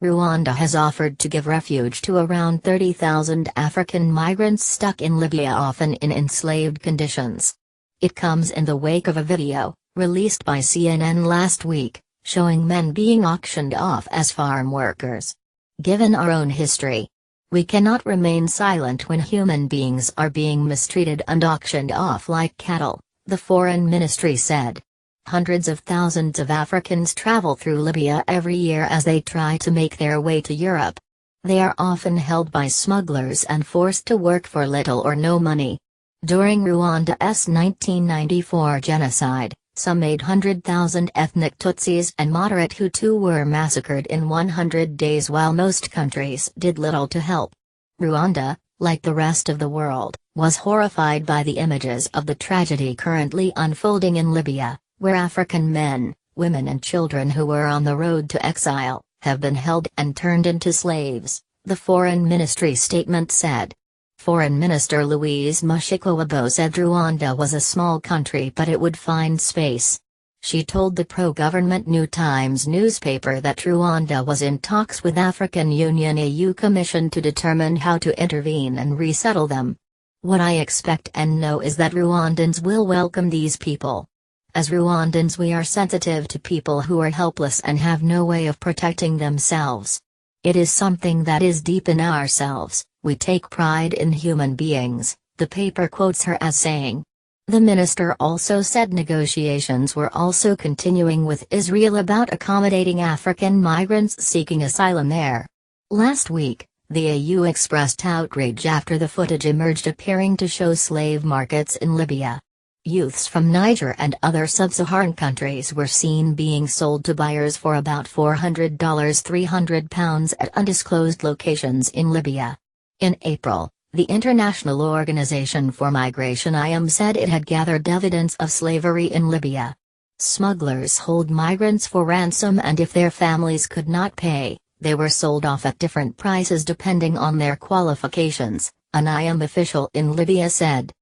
Rwanda has offered to give refuge to around 30,000 African migrants stuck in Libya, often in enslaved conditions. It comes in the wake of a video, released by CNN last week, showing men being auctioned off as farm workers. Given our own history, we cannot remain silent when human beings are being mistreated and auctioned off like cattle, the Foreign Ministry said. Hundreds of thousands of Africans travel through Libya every year as they try to make their way to Europe. They are often held by smugglers and forced to work for little or no money. During Rwanda's 1994 genocide, some 800,000 ethnic Tutsis and moderate Hutu were massacred in 100 days, while most countries did little to help. Rwanda, like the rest of the world, was horrified by the images of the tragedy currently unfolding in Libya, where African men, women and children who were on the road to exile, have been held and turned into slaves, the Foreign Ministry statement said. Foreign Minister Louise Mushikiwabo said Rwanda was a small country but it would find space. She told the pro-government New Times newspaper that Rwanda was in talks with African Union AU Commission to determine how to intervene and resettle them. "What I expect and know is that Rwandans will welcome these people. As Rwandans, we are sensitive to people who are helpless and have no way of protecting themselves. It is something that is deep in ourselves. We take pride in human beings," the paper quotes her as saying. The minister also said negotiations were also continuing with Israel about accommodating African migrants seeking asylum there. Last week, the AU expressed outrage after the footage emerged appearing to show slave markets in Libya. Youths from Niger and other sub-Saharan countries were seen being sold to buyers for about $400 £300 at undisclosed locations in Libya. In April, the International Organization for Migration (IOM) said it had gathered evidence of slavery in Libya. Smugglers hold migrants for ransom, and if their families could not pay, they were sold off at different prices depending on their qualifications, an IOM official in Libya said.